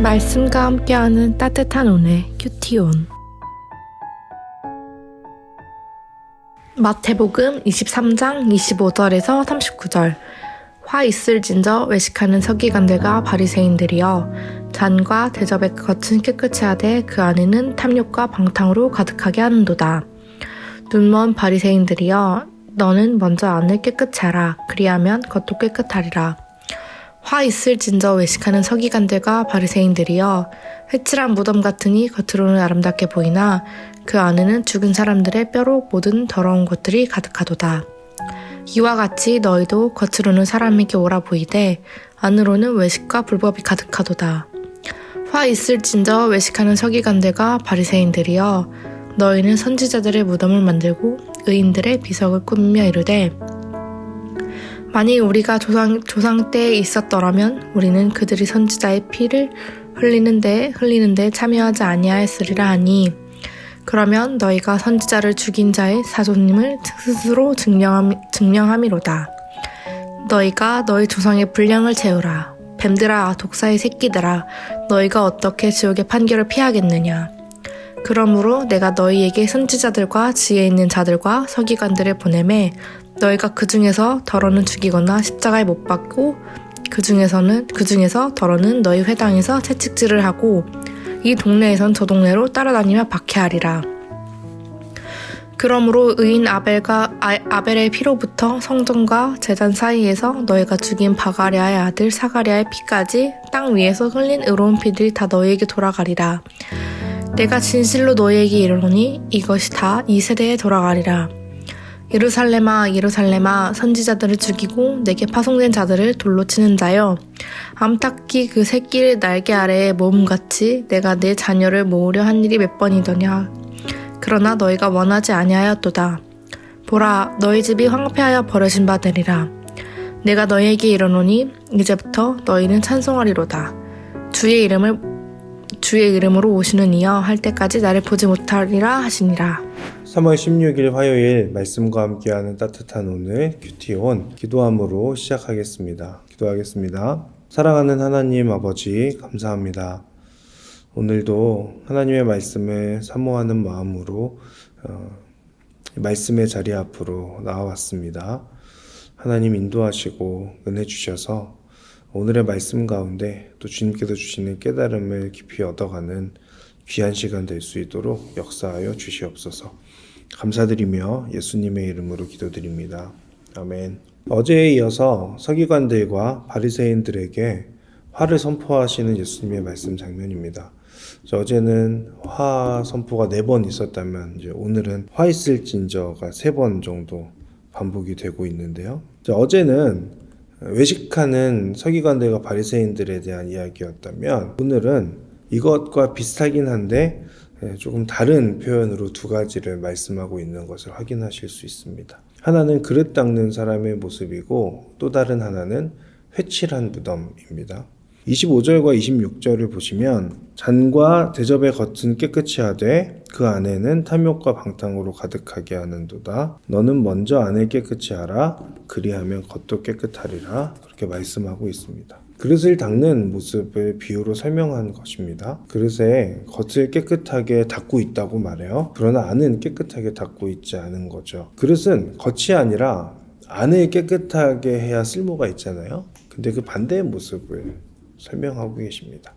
말씀과 함께하는 따뜻한 오늘 큐티온. 마태복음 23장 25절에서 39절. 화 있을진저 외식하는 서기관들과 바리새인들이여, 잔과 대접의 겉은 깨끗이 하되 그 안에는 탐욕과 방탕으로 가득하게 하는도다. 눈먼 바리새인들이여, 너는 먼저 안을 깨끗이 하라. 그리하면 겉도 깨끗하리라. 화 있을진저 외식하는 서기관들과 바리새인들이여, 회칠한 무덤 같으니 겉으로는 아름답게 보이나 그 안에는 죽은 사람들의 뼈로 모든 더러운 것들이 가득하도다. 이와 같이 너희도 겉으로는 사람에게 옳아 보이되 안으로는 외식과 불법이 가득하도다. 화 있을진저 외식하는 서기관들과 바리새인들이여, 너희는 선지자들의 무덤을 만들고 의인들의 비석을 꾸미며 이르되, 만일 우리가 조상 때에 있었더라면 우리는 그들이 선지자의 피를 흘리는데 참여하지 아니하였으리라 하니, 그러면 너희가 선지자를 죽인 자의 사조님을 스스로 증명함이로다. 너희가 너희 조상의 분량을 채우라. 뱀들아, 독사의 새끼들아, 너희가 어떻게 지옥의 판결을 피하겠느냐. 그러므로 내가 너희에게 선지자들과 지혜 있는 자들과 서기관들을 보내매, 너희가 그 중에서 더러는 죽이거나 십자가에 못 박고 그 중에서 더러는 너희 회당에서 채찍질을 하고 이 동네에선 저 동네로 따라다니며 박해하리라. 그러므로 의인 아벨의 피로부터 성전과 제단 사이에서 너희가 죽인 바가랴의 아들 사가랴의 피까지 땅 위에서 흘린 의로운 피들이 다 너희에게 돌아가리라. 내가 진실로 너희에게 이르노니 이것이 다 이 세대에 돌아가리라. 예루살렘아, 예루살렘아, 선지자들을 죽이고 내게 파송된 자들을 돌로 치는 자여, 암탉이 그 새끼를 날개 아래에 모음같이 내가 내 자녀를 모으려 한 일이 몇 번이더냐. 그러나 너희가 원하지 아니하였도다. 보라, 너희 집이 황폐하여 버려진 바 되리라. 내가 너희에게 이르노니 이제부터 너희는 찬송하리로다. 주의 이름으로 오시는 이여 할 때까지 나를 보지 못하리라 하시니라. 3월 16일 화요일 말씀과 함께하는 따뜻한 오늘 큐티온 기도함으로 시작하겠습니다. 기도하겠습니다. 사랑하는 하나님 아버지, 감사합니다. 오늘도 하나님의 말씀을 사모하는 마음으로 말씀의 자리 앞으로 나와왔습니다. 하나님 인도하시고 은혜 주셔서 오늘의 말씀 가운데 또 주님께서 주시는 깨달음을 깊이 얻어가는 귀한 시간 될 수 있도록 역사하여 주시옵소서. 감사드리며 예수님의 이름으로 기도드립니다. 아멘. 어제에 이어서 서기관들과 바리새인들에게 화를 선포하시는 예수님의 말씀 장면입니다. 어제는 화 선포가 4번 있었다면 이제 오늘은 화 있을진저가 3번 정도 반복이 되고 있는데요. 어제는 외식하는 서기관들과 바리새인들에 대한 이야기였다면 오늘은 이것과 비슷하긴 한데 조금 다른 표현으로 2가지를 말씀하고 있는 것을 확인하실 수 있습니다. 하나는 그릇 닦는 사람의 모습이고 또 다른 하나는 회칠한 무덤입니다. 25절과 26절을 보시면, 잔과 대접의 겉은 깨끗이 하되 그 안에는 탐욕과 방탕으로 가득하게 하는도다. 너는 먼저 안을 깨끗이 하라. 그리하면 겉도 깨끗하리라. 그렇게 말씀하고 있습니다. 그릇을 닦는 모습을 비유로 설명한 것입니다. 그릇에 겉을 깨끗하게 닦고 있다고 말해요. 그러나 안은 깨끗하게 닦고 있지 않은 거죠. 그릇은 겉이 아니라 안을 깨끗하게 해야 쓸모가 있잖아요. 근데 그 반대의 모습을 설명하고 계십니다.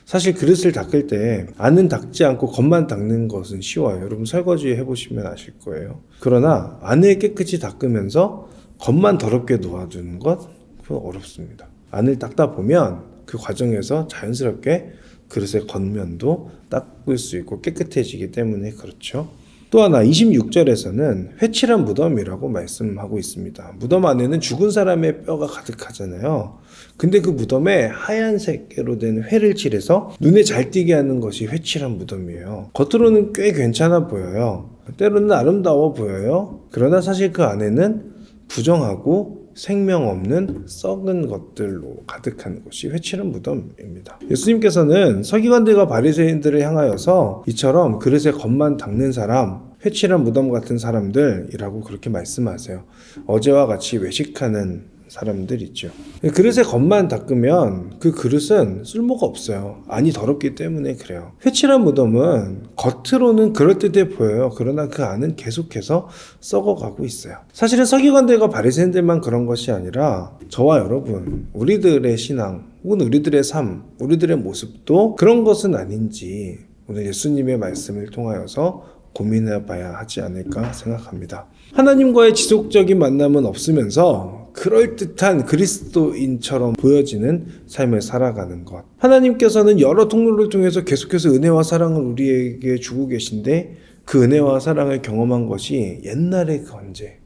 사실 그릇을 닦을 때 안은 닦지 않고 겉만 닦는 것은 쉬워요. 여러분 설거지 해보시면 아실 거예요. 그러나 안을 깨끗이 닦으면서 겉만 더럽게 놓아두는 것, 그건 어렵습니다. 안을 닦다 보면 그 과정에서 자연스럽게 그릇의 겉면도 닦을 수 있고 깨끗해지기 때문에 그렇죠. 또 하나 26절에서는 회칠한 무덤이라고 말씀하고 있습니다. 무덤 안에는 죽은 사람의 뼈가 가득하잖아요. 근데 그 무덤에 하얀색으로 된 회를 칠해서 눈에 잘 띄게 하는 것이 회칠한 무덤이에요. 겉으로는 꽤 괜찮아 보여요. 때로는 아름다워 보여요. 그러나 사실 그 안에는 부정하고 생명 없는 썩은 것들로 가득한 것이 회칠한 무덤입니다. 예수님께서는 서기관들과 바리새인들을 향하여서 이처럼 그릇에 겉만 닦는 사람, 회칠한 무덤 같은 사람들이라고 그렇게 말씀하세요. 어제와 같이 외식하는 사람들 있죠. 그릇에 겉만 닦으면 그 그릇은 쓸모가 없어요. 안이 더럽기 때문에 그래요. 회칠한 무덤은 겉으로는 그럴듯해 보여요. 그러나 그 안은 계속해서 썩어가고 있어요. 사실은 서기관들과 바리새인들만 그런 것이 아니라 저와 여러분, 우리들의 신앙 혹은 우리들의 삶, 우리들의 모습도 그런 것은 아닌지 오늘 예수님의 말씀을 통하여서 고민해 봐야 하지 않을까 생각합니다. 하나님과의 지속적인 만남은 없으면서 그럴듯한 그리스도인처럼 보여지는 삶을 살아가는 것. 하나님께서는 여러 통로를 통해서 계속해서 은혜와 사랑을 우리에게 주고 계신데 그 은혜와 사랑을 경험한 것이 옛날의 건재.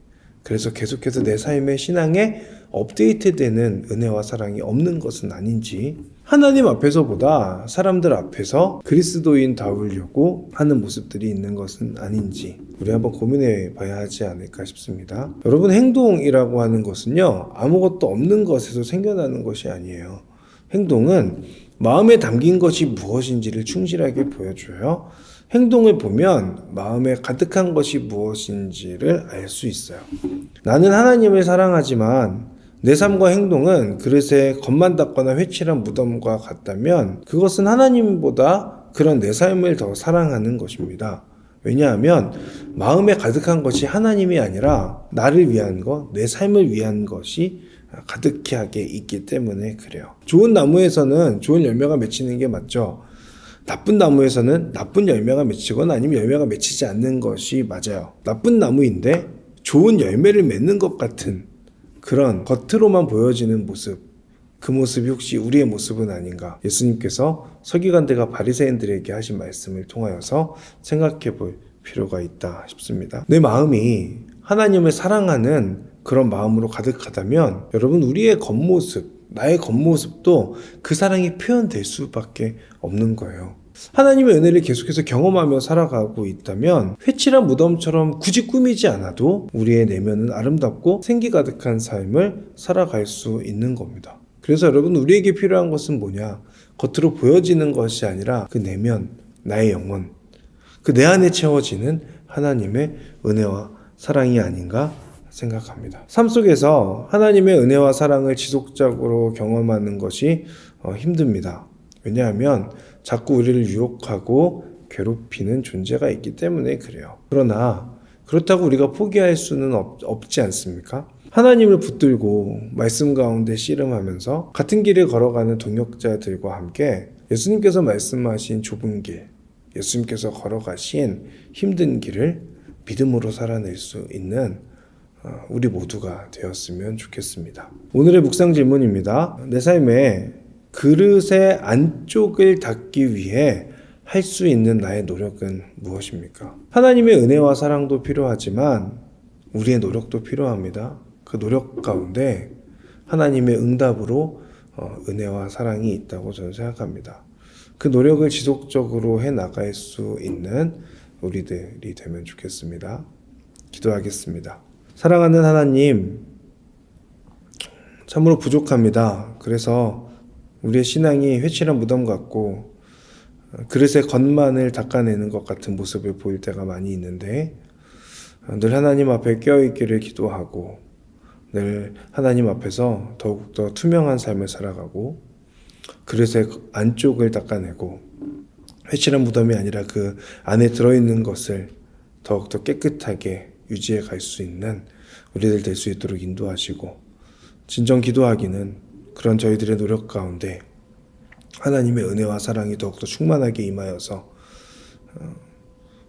그래서 계속해서 내 삶의 신앙에 업데이트되는 은혜와 사랑이 없는 것은 아닌지, 하나님 앞에서보다 사람들 앞에서 그리스도인다우려고 하는 모습들이 있는 것은 아닌지 우리 한번 고민해 봐야 하지 않을까 싶습니다. 여러분, 행동이라고 하는 것은요, 아무것도 없는 것에서 생겨나는 것이 아니에요. 행동은 마음에 담긴 것이 무엇인지를 충실하게 보여줘요. 행동을 보면 마음에 가득한 것이 무엇인지를 알 수 있어요. 나는 하나님을 사랑하지만 내 삶과 행동은 그릇에 겉만 닦거나 회칠한 무덤과 같다면 그것은 하나님보다 그런 내 삶을 더 사랑하는 것입니다. 왜냐하면 마음에 가득한 것이 하나님이 아니라 나를 위한 것, 내 삶을 위한 것이 가득하게 있기 때문에 그래요. 좋은 나무에서는 좋은 열매가 맺히는 게 맞죠. 나쁜 나무에서는 나쁜 열매가 맺히거나 아니면 열매가 맺히지 않는 것이 맞아요. 나쁜 나무인데 좋은 열매를 맺는 것 같은 그런 겉으로만 보여지는 모습, 그 모습이 혹시 우리의 모습은 아닌가? 예수님께서 서기관들과 바리새인들에게 하신 말씀을 통하여서 생각해 볼 필요가 있다 싶습니다. 내 마음이 하나님을 사랑하는 그런 마음으로 가득하다면 여러분, 우리의 겉모습, 나의 겉모습도 그 사랑이 표현될 수밖에 없는 거예요. 하나님의 은혜를 계속해서 경험하며 살아가고 있다면 회칠한 무덤처럼 굳이 꾸미지 않아도 우리의 내면은 아름답고 생기 가득한 삶을 살아갈 수 있는 겁니다. 그래서 여러분, 우리에게 필요한 것은 뭐냐? 겉으로 보여지는 것이 아니라 그 내면, 나의 영혼, 그 내 안에 채워지는 하나님의 은혜와 사랑이 아닌가 생각합니다. 삶 속에서 하나님의 은혜와 사랑을 지속적으로 경험하는 것이 힘듭니다. 왜냐하면 자꾸 우리를 유혹하고 괴롭히는 존재가 있기 때문에 그래요. 그러나 그렇다고 우리가 포기할 수는 없지 않습니까? 하나님을 붙들고 말씀 가운데 씨름하면서 같은 길을 걸어가는 동역자들과 함께 예수님께서 말씀하신 좁은 길, 예수님께서 걸어가신 힘든 길을 믿음으로 살아낼 수 있는 우리 모두가 되었으면 좋겠습니다. 오늘의 묵상 질문입니다. 내 삶에 그릇의 안쪽을 닦기 위해 할 수 있는 나의 노력은 무엇입니까? 하나님의 은혜와 사랑도 필요하지만 우리의 노력도 필요합니다. 그 노력 가운데 하나님의 응답으로 은혜와 사랑이 있다고 저는 생각합니다. 그 노력을 지속적으로 해나갈 수 있는 우리들이 되면 좋겠습니다. 기도하겠습니다. 사랑하는 하나님, 참으로 부족합니다. 그래서 우리의 신앙이 회칠한 무덤 같고 그릇의 겉만을 닦아내는 것 같은 모습을 보일 때가 많이 있는데 늘 하나님 앞에 깨어있기를 기도하고 늘 하나님 앞에서 더욱더 투명한 삶을 살아가고 그릇의 안쪽을 닦아내고 회칠한 무덤이 아니라 그 안에 들어있는 것을 더욱더 깨끗하게 유지해 갈 수 있는 우리들 될 수 있도록 인도하시고, 진정 기도하기는 그런 저희들의 노력 가운데 하나님의 은혜와 사랑이 더욱더 충만하게 임하여서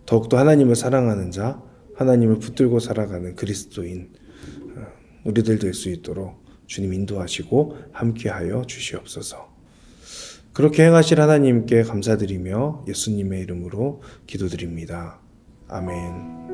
더욱더 하나님을 사랑하는 자, 하나님을 붙들고 살아가는 그리스도인 우리들 될 수 있도록 주님 인도하시고 함께하여 주시옵소서. 그렇게 행하실 하나님께 감사드리며 예수님의 이름으로 기도드립니다. 아멘.